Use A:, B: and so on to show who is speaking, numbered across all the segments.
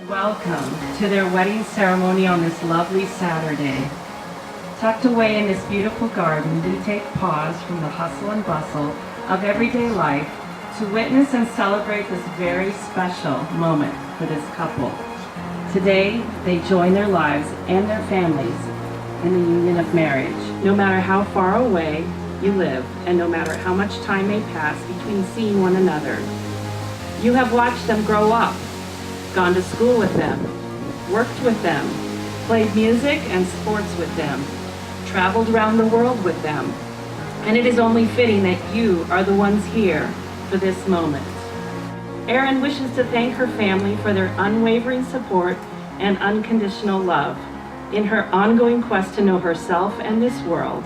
A: Welcome to their wedding ceremony on this lovely Saturday. Tucked away in this beautiful garden, we take pause from the hustle and bustle of everyday life to witness and celebrate this very special moment for this couple. Today, they join their lives and their families in the union of marriage. No matter how far away you live, and no matter how much time may pass between seeing one another, you have watched them grow up, gone to school with them, worked with them, played music and sports with them, traveled around the world with them, and it is only fitting that you are the ones here for this moment. Erin wishes to thank her family for their unwavering support and unconditional love in her ongoing quest to know herself and this world,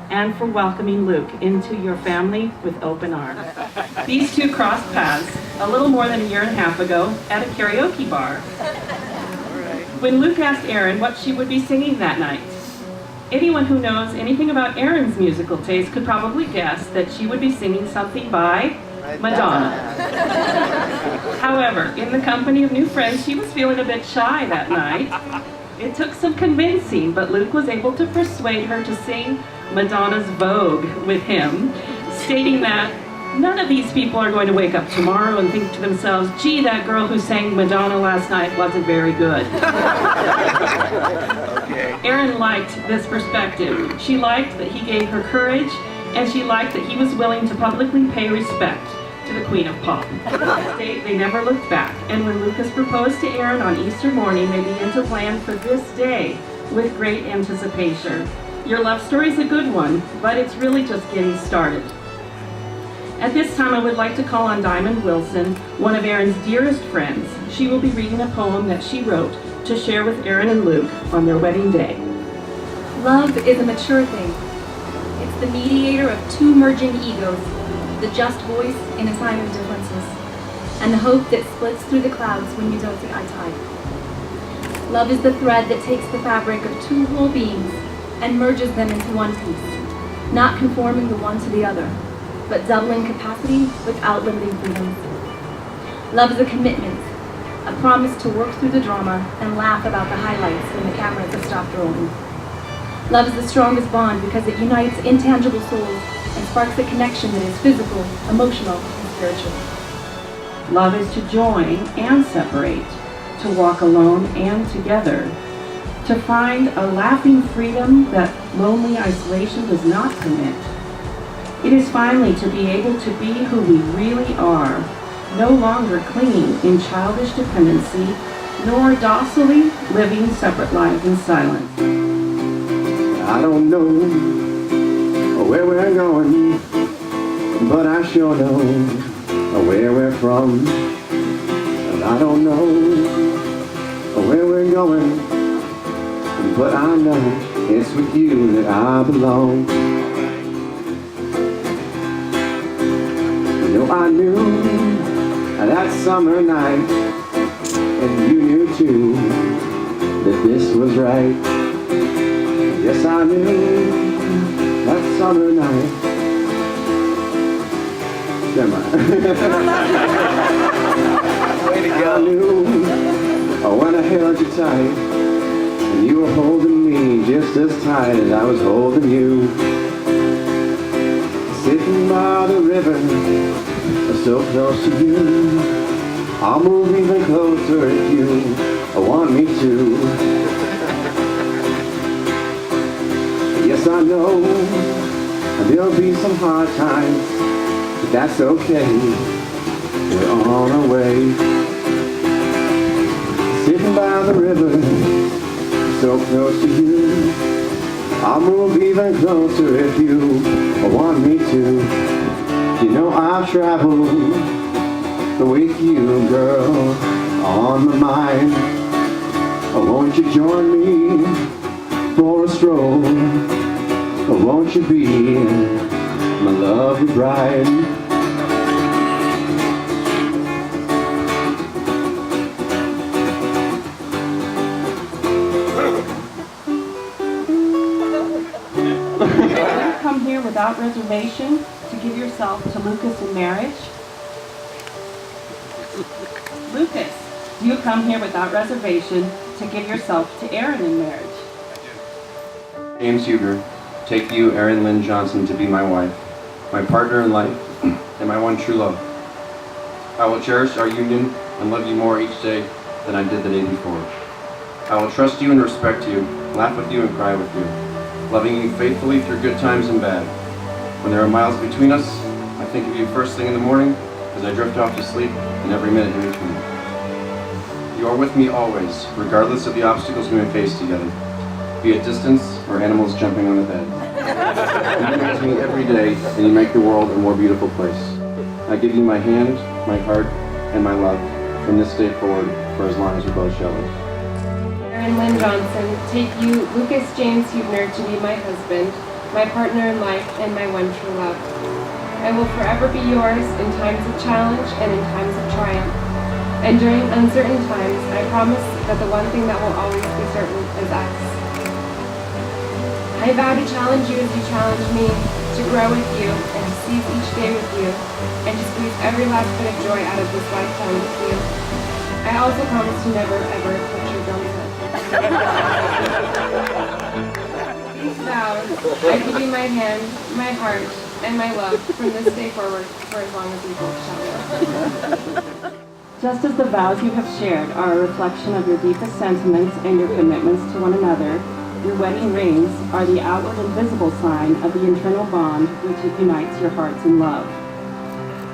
A: and for welcoming Luke into your family with open arms. These two crossed paths a little more than a year and a half ago at a karaoke bar. When Luke asked Erin what she would be singing that night, anyone who knows anything about Erin's musical taste could probably guess that she would be singing something by Madonna. However, in the company of new friends, she was feeling a bit shy that night. It took some convincing, but Luke was able to persuade her to sing Madonna's Vogue with him, stating that none of these people are going to wake up tomorrow and think to themselves, gee, that girl who sang Madonna last night wasn't very good.
B: Okay.
A: Erin liked this perspective. She liked that he gave her courage, and she liked that he was willing to publicly pay respect to the Queen of Pop. They never looked back, and when Lucas proposed to Erin on Easter morning, they began to plan for this day with great anticipation. Your love story is a good one, but it's really just getting started. At this time, I would like to call on Diamond Wilson, one of Erin's dearest friends. She will be reading a poem that she wrote to share with Erin and Luke on their wedding day.
C: Love is a mature thing. It's the mediator of two merging egos, the just voice in a time of differences, and the hope that splits through the clouds when you don't see eye to eye. Love is the thread that takes the fabric of two whole beings and merges them into one piece, not conforming the one to the other, but doubling capacity without limiting freedom. Love is a commitment, a promise to work through the drama and laugh about the highlights when the cameras have stopped rolling. Love is the strongest bond because it unites intangible souls and sparks a connection that is physical, emotional, and spiritual.
A: Love is to join and separate, to walk alone and together, to find a laughing freedom that lonely isolation does not permit. It is finally to be able to be who we really are, no longer clinging in childish dependency, nor docilely living separate lives in silence.
B: I don't know where we're going, but I sure know where we're from. And I don't know where we're going, but I know it's with you that I belong. You know I knew that summer night, and you knew too that this was right. Yes, I knew that summer night. Come on. Way to go. I knew when I held you tight, and you were holding me just as tight as I was holding you. Sitting by the river, so close to you. I'll move even closer if you want me to. Yes, I know there'll be some hard times, but that's okay. We're on our way. Sitting by the river, so close to you. I'll move even closer if you want me to. You know I've traveled with you, girl, on my mind. Won't you join me for a stroll? Won't you be my lovely bride?
A: You come here without reservation to give yourself to Lucas in marriage? Lucas, Do you come here without reservation to give yourself to Erin in marriage?
B: James Huber, take you, Erin Lynn Johnson, to be my wife, my partner in life, and my one true love. I will cherish our union and love you more each day than I did the day before. I will trust you and respect you, laugh with you and cry with you, loving you faithfully through good times and bad. When there are miles between us, I think of you first thing in the morning as I drift off to sleep and every minute in between. You are with me always, regardless of the obstacles we may face together, be it distance or animals jumping on the bed. You amaze me every day, and you make the world a more beautiful place. I give you my hand, my heart, and my love from this day forward for as long as we both shall live.
D: Erin Lynn Johnson, take you, Lucas James Huebner, to be my husband, my partner in life, and my one true love. I will forever be yours in times of challenge and in times of triumph. And during uncertain times, I promise that the one thing that will always be certain is us. I vow to challenge you as you challenge me, to grow with you, and to seize each day with you, and to squeeze every last bit of joy out of this lifetime with you. I also promise to never, ever touch your gums. These vows, I give you my hand, my heart, and my love from this day forward for as long as we both shall live.
A: Just as the vows you have shared are a reflection of your deepest sentiments and your commitments to one another, your wedding rings are the outward and visible sign of the internal bond which unites your hearts in love.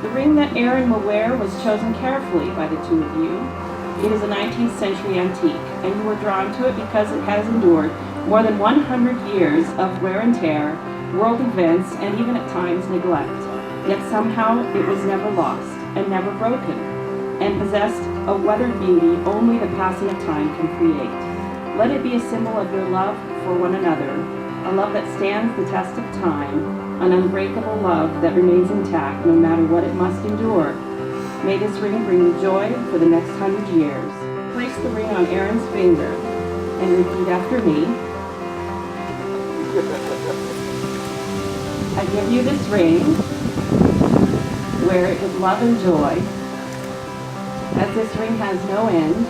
A: The ring that Erin will wear was chosen carefully by the two of you. It is a 19th century antique, and you were drawn to it because it has endured more than 100 years of wear and tear, world events, and even at times neglect. Yet somehow it was never lost and never broken, and possessed a weathered beauty only the passing of time can create. Let it be a symbol of your love for one another, a love that stands the test of time, an unbreakable love that remains intact no matter what it must endure. May this ring bring you joy for the next 100 years. Place the ring on Erin's finger and repeat after me. I give you this ring, wear it with love and joy. As this ring has no end,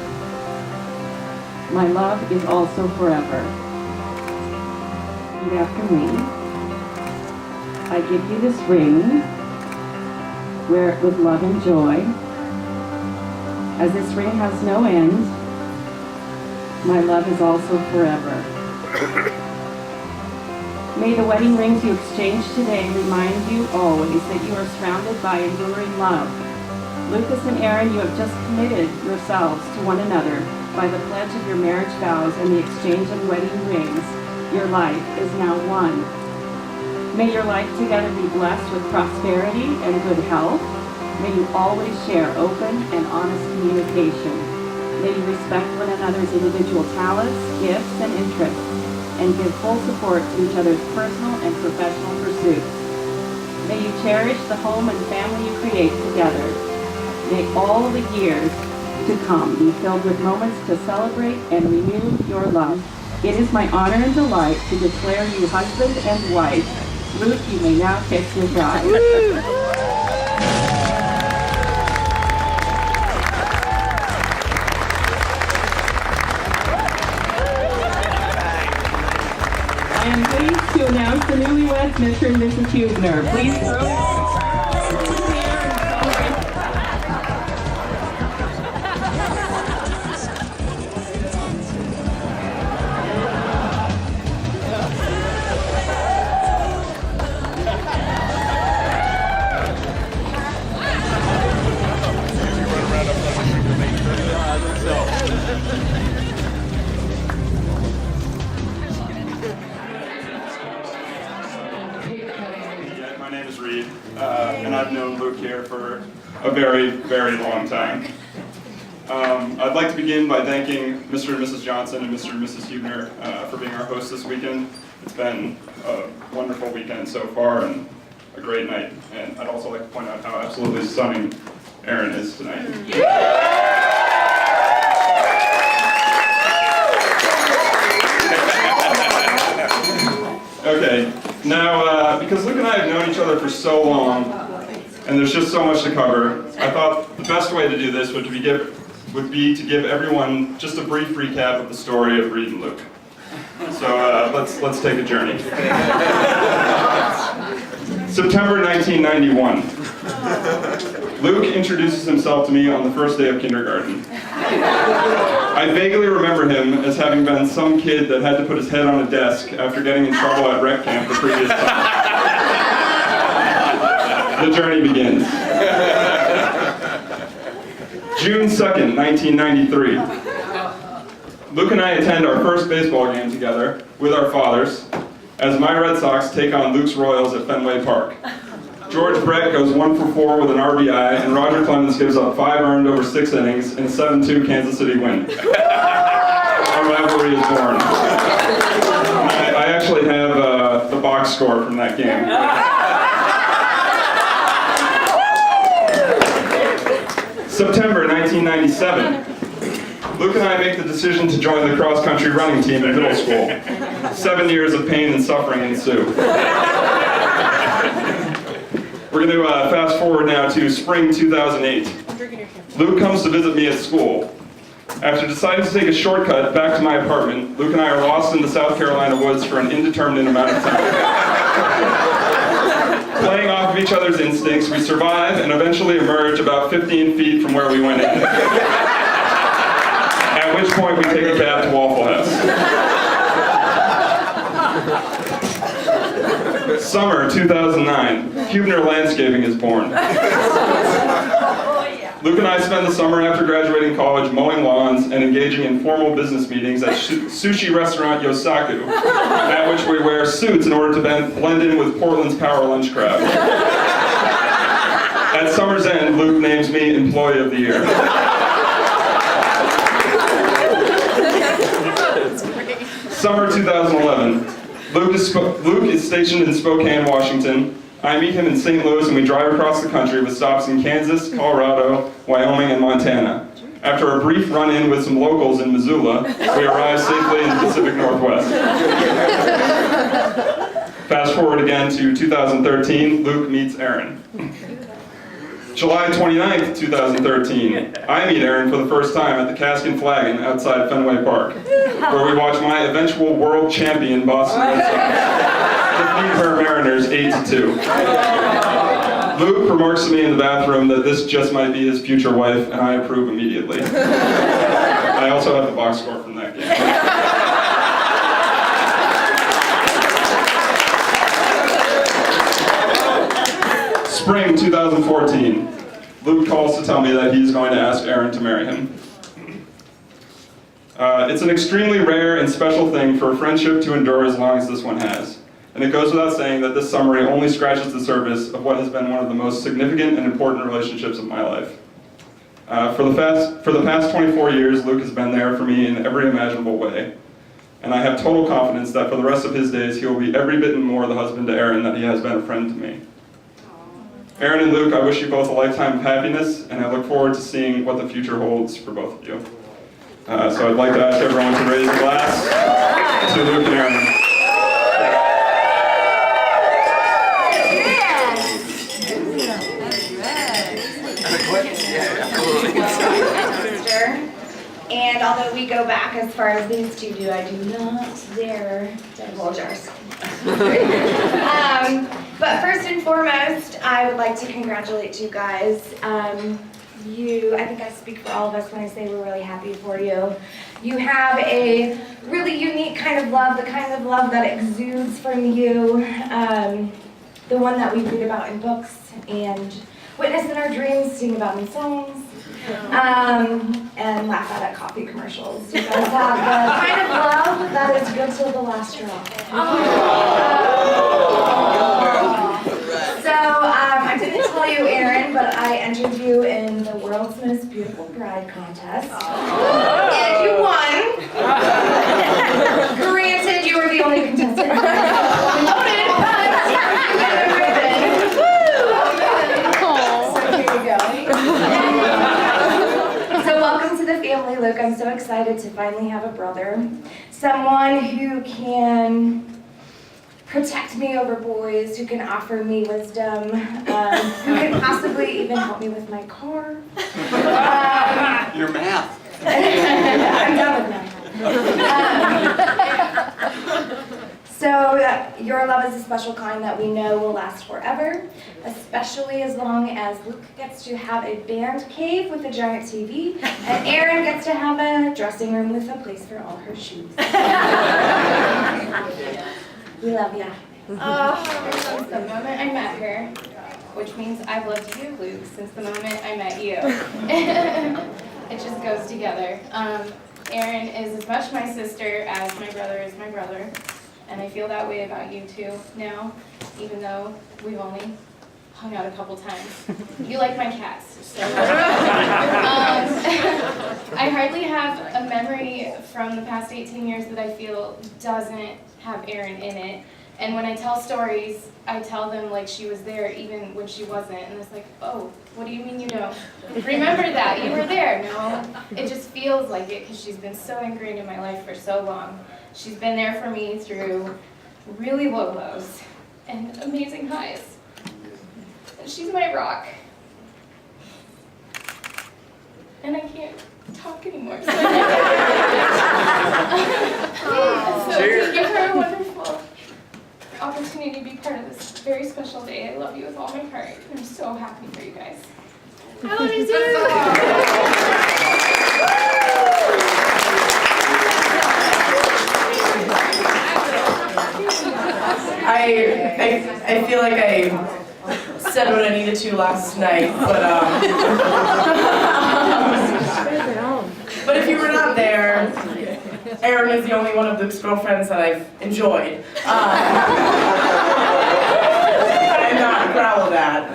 A: my love is also forever. Repeat after me. I give you this ring, wear it with love and joy. As this ring has no end, my love is also forever. May the wedding rings you exchange today remind you always that you are surrounded by enduring love. Lucas and Erin, you have just committed yourselves to one another by the pledge of your marriage vows and the exchange of wedding rings. Your life is now one. May your life together be blessed with prosperity and good health. May you always share open and honest communication. May you respect one another's individual talents, gifts, and interests, and give full support to each other's personal and professional pursuits. May you cherish the home and family you create together. May all the years to come be filled with moments to celebrate and renew your love. It is my honor and delight to declare you husband and wife. Ruth, you may now kiss your bride. I am pleased to announce the newlyweds, Mr. and Mrs. Huebner. Please throw.
E: My name is Reed, and I've known Luke here for a very, very long time. I'd like to begin by thanking Mr. and Mrs. Johnson and Mr. and Mrs. Huebner for being our hosts this weekend. It's been a wonderful weekend so far and a great night. And I'd also like to point out how absolutely stunning Erin is tonight. Okay, now because Luke and I have known each other for so long, and there's just so much to cover, I thought the best way to do this would be would be to give everyone just a brief recap of the story of Reed and Luke. So let's take a journey. September 1991. Luke introduces himself to me on the first day of kindergarten. I vaguely remember him as having been some kid that had to put his head on a desk after getting in trouble at rec camp the previous time. The journey begins. June 2nd, 1993. Luke and I attend our first baseball game together with our fathers as my Red Sox take on Luke's Royals at Fenway Park. George Brett goes 1 for 4 with an RBI, and Roger Clemens gives up 5 earned over 6 innings in a 7-2 Kansas City win. Our rivalry is born. I actually have the box score from that game. September 1997. Luke and I make the decision to join the cross-country running team in middle school. 7 years of pain and suffering ensue. We're going to fast forward now to spring 2008. Luke comes to visit me at school. After deciding to take a shortcut back to my apartment, Luke and I are lost in the South Carolina woods for an indeterminate amount of time. Playing off of each other's instincts, we survive and eventually emerge about 15 feet from where we went in. At which point we take a cab to Waffle House. Summer 2009, Hubner Landscaping is born. Luke and I spend the summer after graduating college mowing lawns and engaging in formal business meetings at sushi restaurant Yosaku, at which we wear suits in order to blend in with Portland's power lunch crowd. At summer's end, Luke names me Employee of the Year. Summer 2011. Luke is stationed in Spokane, Washington. I meet him in St. Louis and we drive across the country with stops in Kansas, Colorado, Wyoming, and Montana. After a brief run-in with some locals in Missoula, we arrive safely in the Pacific Northwest. Fast forward again to 2013, Luke meets Erin. July 29th, 2013, I meet Erin for the first time at the Cask and Flagon outside Fenway Park, where we watch my eventual world champion Boston Red Sox defeat her Mariners 8-2. Luke remarks to me in the bathroom that this just might be his future wife, and I approve immediately. I also have the box score from that game. Spring 2014, Luke calls to tell me that he's going to ask Erin to marry him. It's an extremely rare and special thing for a friendship to endure as long as this one has. And it goes without saying that this summary only scratches the surface of what has been one of the most significant and important relationships of my life. For the past 24 years, Luke has been there for me in every imaginable way. And I have total confidence that for the rest of his days, he will be every bit and more the husband to Erin that he has been a friend to me. Erin and Luke, I wish you both a lifetime of happiness, and I look forward to seeing what the future holds for both of you. So I'd like to ask everyone to raise a glass to Luke and Erin.
F: And although we go back as far as these two do, I do not dare divulge ours. But first and foremost, I would like to congratulate you guys. I think I speak for all of us when I say we're really happy for you. You have a really unique kind of love, the kind of love that exudes from you, the one that we read about in books and witness in our dreams, sing about in songs. And laugh at coffee commercials. You guys have the kind of love that is good till the last straw. So I didn't tell you, Erin, but I entered you in the world's most beautiful bride contest, and you won. Granted, you were the only contestant. Voted, but you got a ribbon. So here you go. So welcome to the family, Luke. I'm so excited to finally have a brother. Someone who can protect me over boys, who can offer me wisdom, who can possibly even help me with my car.
G: Your math.
F: I'm done with math. So your love is a special kind that we know will last forever, especially as long as Luke gets to have a band cave with a giant TV, and Erin gets to have a dressing room with a place for all her shoes. We love ya.
H: Since the moment I met her, which means I've loved you, Luke, since the moment I met you. It just goes together. Erin is as much my sister as my brother is my brother. And I feel that way about you too now, even though we've only hung out a couple times. You like my cats. So. I hardly have a memory from the past 18 years that I feel doesn't have Erin in it. And when I tell stories, I tell them like she was there even when she wasn't. And it's like, oh, what do you mean you don't remember that? You were there. No, it just feels like it because she's been so ingrained in my life for so long. She's been there for me through really low lows and amazing highs. And she's my rock. And I can't talk anymore. So to give her a wonderful opportunity to be part of this very special day. I love you with all my heart. I'm so happy for you guys. I love you too.
I: I feel like I said what I needed to last night, but if you were not there, Erin is the only one of Luke's girlfriends that I've enjoyed. And not growled at.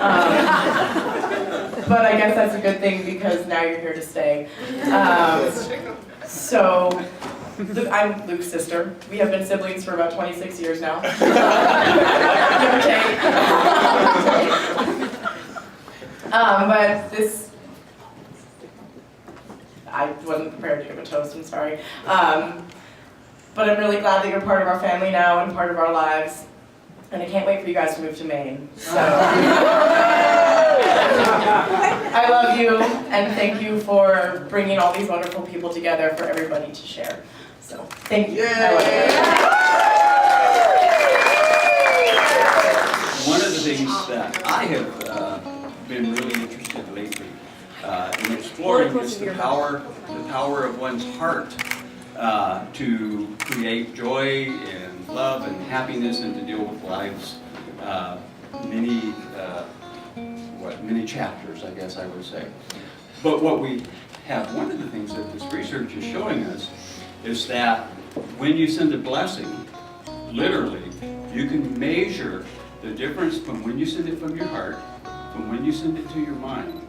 I: But I guess that's a good thing because now you're here to stay. I'm Luke's sister. We have been siblings for about 26 years now. Give or take. But this, I wasn't prepared to give a toast, I'm sorry. But I'm really glad that you're part of our family now and part of our lives. And I can't wait for you guys to move to Maine. So I love you and thank you for bringing all these wonderful people together for everybody to share. So thank you. I love you.
G: One of the things that I have been really interested lately in exploring is the power of one's heart to create joy and love and happiness and to deal with life's many chapters, I guess I would say. But what we have, one of the things that this research is showing us is that when you send a blessing, literally, you can measure the difference from when you send it from your heart, from when you send it to your mind,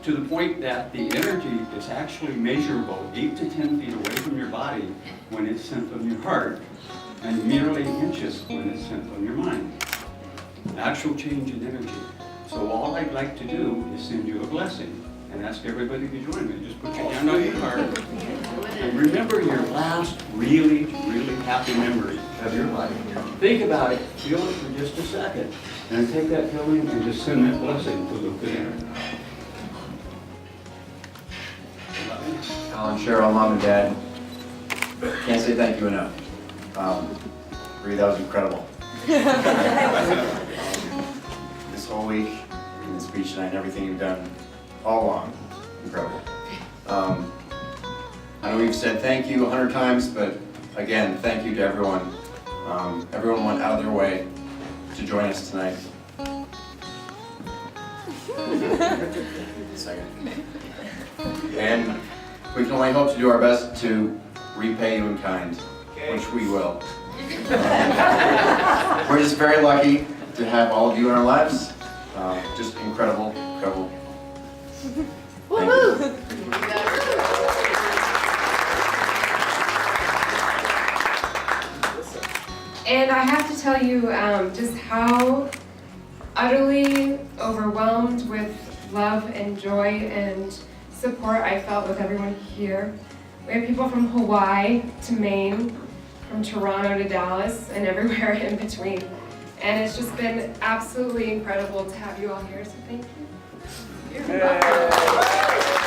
G: to the point that the energy is actually measurable 8 to 10 feet away from your body when it's sent from your heart, and merely inches when it's sent from your mind. Actual change in energy. So all I'd like to do is send you a blessing and ask everybody to join me. Just put your hand on your heart and remember your last really, really happy memory of your life. Think about it, feel it for just a second, and then take that feeling and just send that blessing to Luke and Erin.
B: Alan, Cheryl, Mom and Dad, can't say thank you enough. Bree, that was incredible. This whole week, and the speech tonight, and everything you've done all along, incredible. I know we've said thank you 100 times, but again, thank you to everyone. Everyone went out of their way to join us tonight. Second. And we can only hope to do our best to repay you in kind, which we will. We're just very lucky to have all of you in our lives. Just incredible, incredible. Thank you.
D: And I have to tell you just how utterly overwhelmed with love and joy and support I felt with everyone here. We have people from Hawaii to Maine, from Toronto to Dallas and everywhere in between. And it's just been absolutely incredible to have you all here, so thank you. You're welcome.